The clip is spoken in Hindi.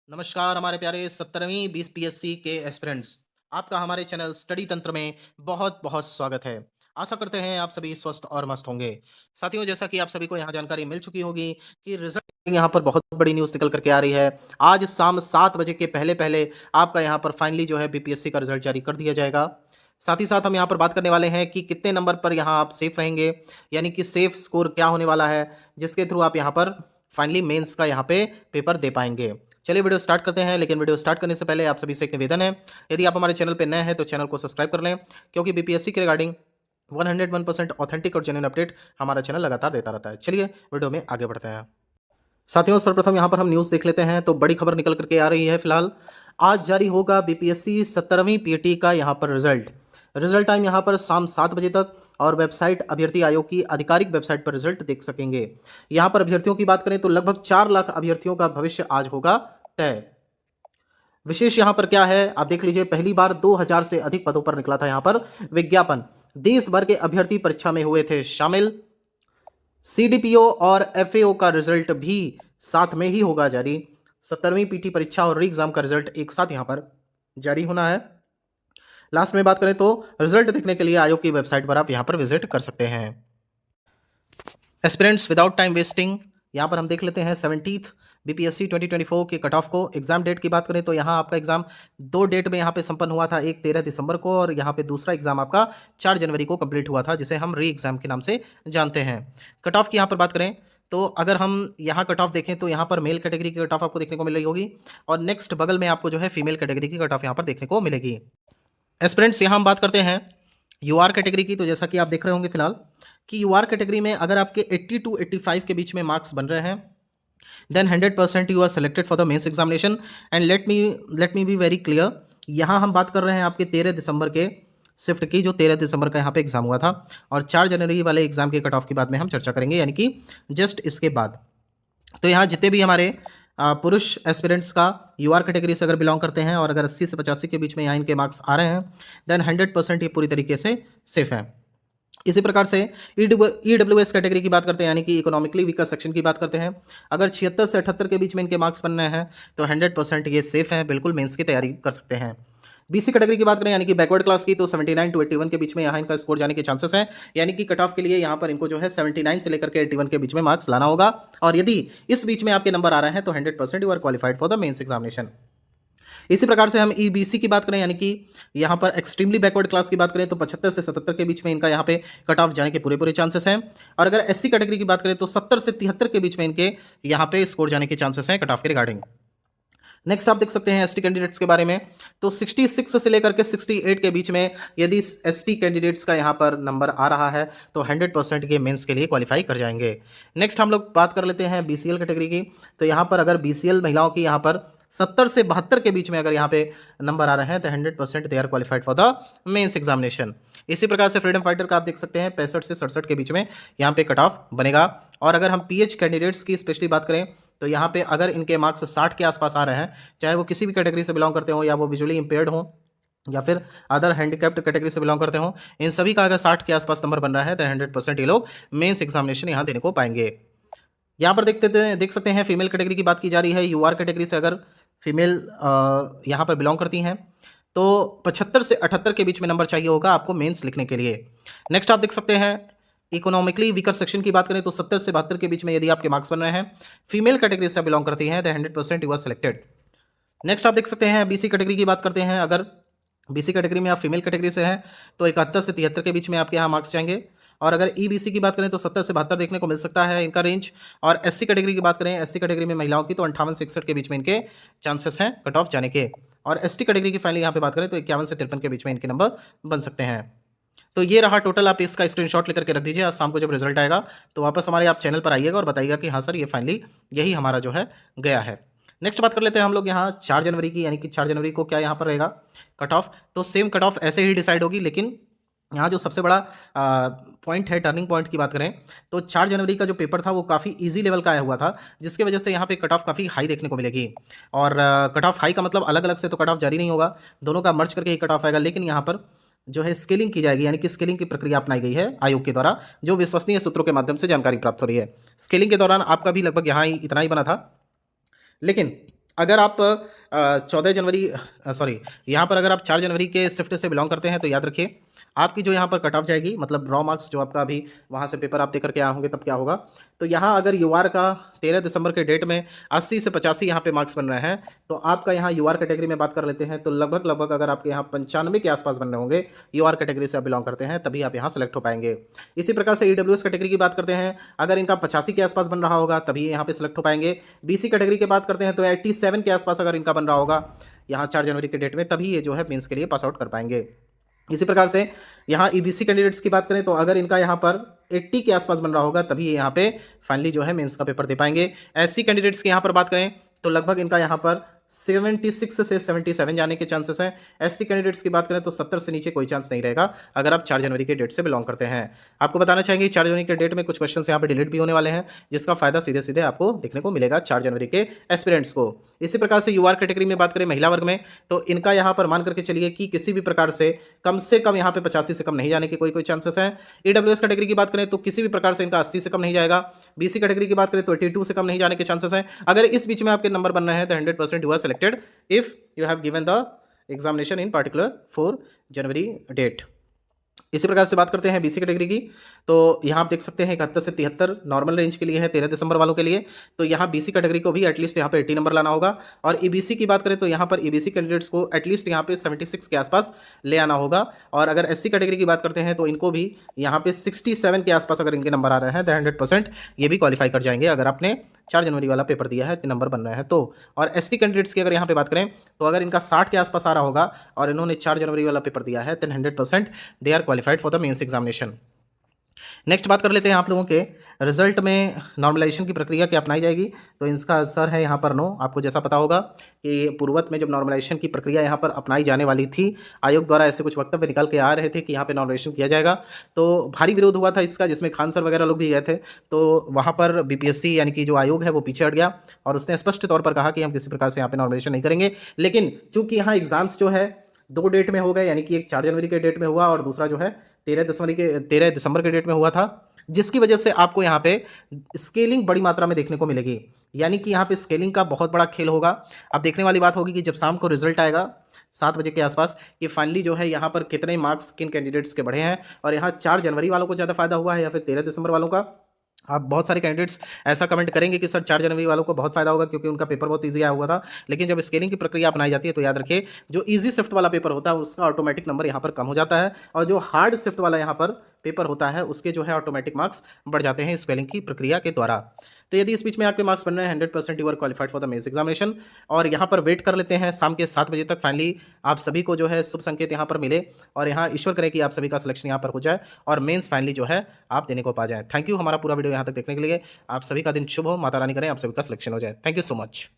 नमस्कार हमारे प्यारे 17वीं 20 पीएससी के एस्पिरेंट्स। आपका हमारे चैनल स्टडी तंत्र में बहुत बहुत स्वागत है। आशा करते हैं आप सभी स्वस्थ और मस्त होंगे। साथियों, जैसा कि आप सभी को यहाँ जानकारी मिल चुकी होगी कि रिजल्ट यहाँ पर बहुत बड़ी न्यूज़ निकल करके आ रही है। आज शाम 7 बजे के पहले पहले आपका यहाँ पर फाइनली जो है बीपीएससी का रिजल्ट जारी कर दिया जाएगा। साथ ही साथ हम यहाँ पर बात करने वाले हैं कि कितने नंबर पर यहाँ आप सेफ रहेंगे, यानी कि सेफ स्कोर क्या होने वाला है, जिसके थ्रू आप यहाँ पर फाइनली मेंस का यहाँ पे पेपर दे पाएंगे। चलिए वीडियो स्टार्ट करते हैं, लेकिन वीडियो स्टार्ट करने से पहले आप सभी से एक निवेदन है, यदि आप हमारे चैनल पर नए हैं तो चैनल को सब्सक्राइब कर लें, क्योंकि बीपीएससी के रिगार्डिंग 101% ऑथेंटिक और जेन्युइन अपडेट हमारा चैनल लगातार देता रहता है। चलिए वीडियो में आगे बढ़ते हैं। साथियों, सर्वप्रथम यहाँ पर हम न्यूज़ देख लेते हैं। तो बड़ी खबर निकल करके आ रही है फिलहाल। आज जारी होगा बीपीएससी 17वीं पीटी का यहाँ पर रिजल्ट। रिजल्ट टाइम यहाँ पर शाम 7 बजे तक, और वेबसाइट अभ्यर्थी आयोग की आधिकारिक वेबसाइट पर रिजल्ट देख सकेंगे। यहाँ पर अभ्यर्थियों की बात करें तो लगभग 4 लाख अभ्यर्थियों का भविष्य आज होगा तय। विशेष यहाँ पर क्या है आप देख लीजिए। पहली बार 2000 से अधिक पदों पर निकला था यहाँ पर विज्ञापन। देश भर के अभ्यर्थी परीक्षा में हुए थे शामिल। सीडीपीओ और एफएओ का रिजल्ट भी साथ में ही होगा जारी। 17वीं पीटी परीक्षा और री एग्जाम का रिजल्ट एक साथ यहाँ पर जारी होना है। लास्ट में बात करें तो रिजल्ट देखने के लिए आयोग की वेबसाइट पर आप यहाँ पर विजिट कर सकते हैं। एस्पिरेंट्स, विदाउट टाइम वेस्टिंग यहाँ पर हम देख लेते हैं 17th बीपीएससी 2024 के कट ऑफ को। एग्जाम डेट की बात करें तो यहाँ आपका एग्जाम दो डेट में यहाँ पे संपन्न हुआ था, एक 13 दिसंबर को और यहाँ पे दूसरा एग्जाम आपका 4 जनवरी को कंप्लीट हुआ था, जिसे हम री एग्जाम के नाम से जानते हैं। कट ऑफ की यहाँ पर बात करें तो अगर हम यहाँ कट ऑफ देखें तो यहाँ पर मेल कैटेगरी की कट ऑफ आपको देखने को मिल रही होगी, और नेक्स्ट बगल में आपको जो है फीमेल कैटेगरी की कट ऑफ यहाँ पर देखने को मिलेगी। एस्पिरेंट्स, यहाँ हम बात करते हैं यूआर कैटेगरी की। तो जैसा कि आप देख रहे होंगे फिलहाल कि यूआर कैटेगरी में अगर आपके 80 टू 85 के बीच में मार्क्स बन रहे हैं, then 100% you are selected for the mains examination. And let me be very clear, यहाँ हम बात कर रहे हैं आपके 13 दिसंबर के शिफ्ट की, जो 13 दिसंबर का यहाँ पे एग्जाम हुआ था, और 4 जनवरी वाले एग्जाम के कट ऑफ की बात में हम चर्चा करेंगे, यानी कि जस्ट इसके बाद। तो यहाँ जितने भी हमारे पुरुष एस्पिरेंट्स का यूआर कैटेगरी से अगर बिलोंग करते हैं और अगर 80 से 85 के बीच में यहाँ इनके मार्क्स आ रहे हैं, देन 100% ये पूरी तरीके से सेफ है। इसी प्रकार से ईडब्ल्यूएस कैटेगरी की बात करते हैं, यानी कि इकोनॉमिकली वीकर सेक्शन की बात करते हैं। अगर 76 से 78 के बीच में इनके मार्क्स बन रहे हैं तो 100% ये सेफ है, बिल्कुल मेंस की तैयारी कर सकते हैं। बीसी कैटेगरी की बात करें, यानी कि बैकवर्ड क्लास की, तो 79 टू 81 के बीच में यहाँ इनका स्कोर जाने के चांसेस हैं, यानी कि कट ऑफ के लिए यहाँ पर इनको जो है 79 से लेकर के 81 के बीच में मार्क्स लाना होगा, और यदि इस बीच में आपके नंबर आ रहे हैं तो 100% you are qualified for the mains examination. इसी प्रकार से हम ईबीसी की बात करें, यानी कि यहाँ पर एक्सट्रीमली बैकवर्ड क्लास की बात करें तो 75 से 77 के बीच में इनका यहाँ पे कट ऑफ जाने के पूरे पूरे चांसेस हैं, और अगर एससी कैटेगरी की बात करें तो 70 से 73 के बीच में इनके यहाँ पे स्कोर जाने के चांसेस हैं कट ऑफ के रिगार्डिंग। नेक्स्ट आप देख सकते हैं एसटी कैंडिडेट्स के बारे में, तो 66 से लेकर के 68 के बीच में यदि एसटी कैंडिडेट्स का यहाँ पर नंबर आ रहा है तो 100% ये मेंस के लिए क्वालिफाई कर जाएंगे। नेक्स्ट हम लोग बात कर लेते हैं बीसीएल कैटेगरी की। तो यहाँ पर अगर बीसीएल महिलाओं की यहाँ पर 70 से 72 के बीच में अगर यहाँ पे नंबर आ रहे हैं तो 100% they are qualified for the mains examination. इसी प्रकार से फ्रीडम फाइटर का आप देख सकते हैं 65 से 67 के बीच में यहाँ पे कट ऑफ बनेगा। और अगर हम पीएच कैंडिडेट्स की स्पेशली बात करें तो यहाँ पे अगर इनके मार्क्स 60 के आसपास आ रहे हैं, चाहे वो किसी भी कैटेगरी से बिलोंग करते हो, या वो विजुअली इंपेयर्ड हो, या फिर अदर हैंडीकैप्ड कैटेगरी से बिलोंग करते हो, इन सभी का अगर 60 के आसपास नंबर बन रहा है तो 100% ये लोग मेंस एग्जामिनेशन यहाँ देने को पाएंगे। यहाँ पर देख सकते हैं फीमेल कैटेगरी की बात की जा रही है। यूआर कैटेगरी से अगर फीमेल यहाँ पर बिलोंग करती हैं तो 75 से 78 के बीच में नंबर चाहिए होगा आपको मेंस लिखने के लिए। नेक्स्ट आप देख सकते हैं इकोनॉमिकली वीकर सेक्शन की बात करें तो 70 से 72 के बीच में यदि आपके मार्क्स बन रहे हैं, फीमेल कैटेगरी से बिलोंग करती हैं तो 100% यू आर सेलेक्टेड। नेक्स्ट आप देख सकते हैं बीसी कैटेगरी की बात करते हैं। अगर बीसी कैटेगरी में आप फीमेल कैटेगरी से हैं तो 71 से 73 के बीच में आपके यहाँ मार्क्स जाएंगे, और अगर ईबीसी की बात करें तो 70 से 72 देखने को मिल सकता है इनका रेंज। और एससी कैटेगरी की बात करें, एससी कैटेगरी में महिलाओं की तो 58 से 61 के बीच में इनके चांसेस हैं कट ऑफ जाने के। और एसटी कैटेगरी की फाइनली यहाँ पे बात करें तो 51 से 53 के बीच में इनके नंबर बन सकते हैं। तो ये रहा टोटल, आप इसका स्क्रीनशॉट लेकर के रख दीजिए। आज शाम को जब रिजल्ट आएगा तो वापस हमारे आप चैनल पर आइएगा और बताइएगा कि हाँ सर ये फाइनली यही हमारा जो है गया है। नेक्स्ट बात कर लेते हैं हम लोग यहाँ 4 जनवरी की, यानी कि 4 जनवरी को क्या यहाँ पर रहेगा कट ऑफ। तो सेम कट ऑफ ऐसे ही डिसाइड होगी, लेकिन यहाँ जो सबसे बड़ा पॉइंट है, टर्निंग पॉइंट की बात करें तो 4 जनवरी का जो पेपर था वो काफ़ी इजी लेवल का आया हुआ था, जिसकी वजह से यहाँ पे कट ऑफ काफ़ी हाई देखने को मिलेगी। और कट ऑफ हाई का मतलब अलग अलग से तो कट ऑफ जारी नहीं होगा, दोनों का मर्ज करके ही कट ऑफ आएगा, लेकिन यहाँ पर जो है स्केलिंग की जाएगी, यानी कि स्केलिंग की प्रक्रिया अपनाई गई है आयोग के द्वारा, जो विश्वसनीय सूत्रों के माध्यम से जानकारी प्राप्त हो रही है। स्केलिंग के दौरान आपका भी लगभग यहाँ ही इतना ही बना था, लेकिन अगर आप 14 जनवरी सॉरी यहाँ पर अगर आप 4 जनवरी के शिफ्ट से बिलॉन्ग करते हैं तो याद रखिए आपकी जो यहाँ पर कट ऑफ जाएगी, मतलब रॉ मार्क्स जो आपका अभी वहाँ से पेपर आप दे करके आए होंगे तब क्या होगा। तो यहाँ अगर यूआर का 13 दिसंबर के डेट में 80 से 85 यहाँ पे मार्क्स बन रहे हैं, तो आपका यहाँ यूआर कैटेगरी में बात कर लेते हैं तो लगभग लगभग अगर आपके यहाँ 95 के आसपास बन रहे होंगे, यूआर कैटेगरी से आप बिलोंग करते हैं, तभी आप यहाँ सेलेक्ट हो पाएंगे। इसी प्रकार से ईडब्ल्यूएस कैटेगरी की बात करते हैं, अगर इनका 85 के आसपास बन रहा होगा तभी यहाँ पे सेलेक्ट हो पाएंगे। बीसी कैटेगरी की बात करते हैं तो 87 के आसपास अगर इनका बन रहा होगा यहाँ 4 जनवरी के डेट में, तभी ये जो है मेंस के लिए पास आउट कर पाएंगे। इसी प्रकार से यहाँ ईबीसी कैंडिडेट्स की बात करें तो अगर इनका यहाँ पर 80 के आसपास बन रहा होगा तभी ये यहाँ पे फाइनली जो है मेंस का पेपर दे पाएंगे। एससी कैंडिडेट्स की यहाँ पर बात करें तो लगभग इनका यहाँ पर 76 से 77 जाने के चांसेस हैं। एसटी कैंडिडेट्स की बात करें तो 70 से नीचे कोई चांस नहीं रहेगा अगर आप 4 जनवरी के डेट से बिलोंग करते हैं। आपको बताना चाहेंगे 4 जनवरी के डेट में कुछ क्वेश्चंस यहाँ पे डिलीट भी होने वाले हैं, जिसका फायदा सीधे सीधे आपको देखने को मिलेगा 4 जनवरी के एस्पिरेंट्स को। इसी प्रकार से यूआर कैटेगरी में बात करें महिला वर्ग में, तो इनका यहाँ पर मान करके चलिए कि किसी भी प्रकार से कम यहाँ पे 85 से कम नहीं जाने के कोई चांसेस हैं। ईडब्ल्यूएस कैटेगरी की बात करें तो किसी भी प्रकार से इनका 80 से कम नहीं जाएगा। बीसी कैटेगरी की बात करें तो 82 से कम नहीं जाने के चांसेस हैं। अगर इस बीच में आपके नंबर बन रहे हैं तो 100% you are selected if you have given the examination in particular 4 January date. इसी प्रकार से बात करते हैं बीसी कैटेगरी की, तो यहाँ आप देख सकते हैं 71 से 73 नॉर्मल रेंज के लिए है 13 दिसंबर वालों के लिए। तो यहाँ बीसी कैटेगरी को भी एटलीस्ट यहाँ पे 80 नंबर लाना होगा। और ईबीसी की बात करें तो यहाँ पर ईबीसी कैंडिडेट्स को एटलीस्ट यहाँ पे 76 के आसपास ले आना होगा। और अगर एससी कैटेगरी की बात करते हैं तो इनको भी यहाँ पे 67 के आसपास अगर इनके नंबर आ रहे हैं तो 100% ये भी क्वालिफाई कर जाएंगे अगर आपने 4 जनवरी वाला पेपर दिया है, 3 नंबर बन रहे हैं तो। और एसटी कैंडिडेट्स की अगर यहाँ पे बात करें तो अगर इनका 60 के आसपास आ रहा होगा और इन्होंने 4 जनवरी वाला पेपर दिया है, तो 100% they are qualified for the mains examination. Next बात कर लेते हैं आप लोगों के रिजल्ट में नॉर्मलाइजेशन की प्रक्रिया क्या अपनाई जाएगी। तो इसका आंसर है यहाँ पर नो। आपको जैसा पता होगा कि पूर्वत में जब नॉर्मलाइजेशन की प्रक्रिया यहाँ पर अपनाई जाने वाली थी, आयोग द्वारा ऐसे कुछ वक्तव्य निकल के आ रहे थे कि यहाँ पे नॉर्मलाइजेशन किया जाएगा, तो भारी विरोध हुआ था इसका, जिसमें खान सर वगैरह लोग भी गए थे। तो वहाँ पर बीपीएससी यानी कि जो आयोग है वो पीछे हट गया और उसने स्पष्ट तौर पर कहा कि हम किसी प्रकार से यहाँ पे नॉर्मलाइजेशन नहीं करेंगे। लेकिन चूंकि यहाँ एग्जाम्स जो है 2 डेट में हो गए, यानी कि एक 4 जनवरी के डेट में हुआ और दूसरा जो है 13 दिसंबर के डेट में हुआ था, जिसकी वजह से आपको यहाँ पे स्केलिंग बड़ी मात्रा में देखने को मिलेगी। यानी कि यहाँ पे स्केलिंग का बहुत बड़ा खेल होगा। अब देखने वाली बात होगी कि जब शाम को रिजल्ट आएगा 7 बजे के आसपास कि फाइनली जो है यहाँ पर कितने मार्क्स किन कैंडिडेट्स के बढ़े हैं और यहाँ 4 जनवरी वालों को ज़्यादा फायदा हुआ है या फिर 13 दिसंबर वालों का। आप बहुत सारे कैंडिडेट्स ऐसा कमेंट करेंगे कि सर 4 जनवरी वालों को बहुत फायदा होगा क्योंकि उनका पेपर बहुत ईजी आया हुआ था। लेकिन जब स्केलिंग की प्रक्रिया अपनाई जाती है तो याद रखिए जो ईजी शिफ्ट वाला पेपर होता है उसका ऑटोमेटिक नंबर यहाँ पर कम हो जाता है और जो हार्ड शिफ्ट वाला यहाँ पर पेपर होता है उसके जो है ऑटोमेटिक मार्क्स बढ़ जाते हैं स्केलिंग की प्रक्रिया के द्वारा। तो यदि इस बीच में आपके मार्क्स बन रहे हैं 100% you are qualified for the mains examination. और यहाँ पर वेट कर लेते हैं शाम के 7 बजे तक, फाइनली आप सभी को जो है शुभ संकेत यहाँ पर मिले और यहाँ ईश्वर करे कि आप सभी का सिलेक्शन यहाँ पर हो जाए और मेंस फाइनली जो है आप देने को पा जाए। थैंक यू हमारा पूरा वीडियो यहाँ तक देखने के लिए। आप सभी का दिन शुभ हो, माता रानी करें आप सभी का सिलेक्शन हो जाए। Thank you so much.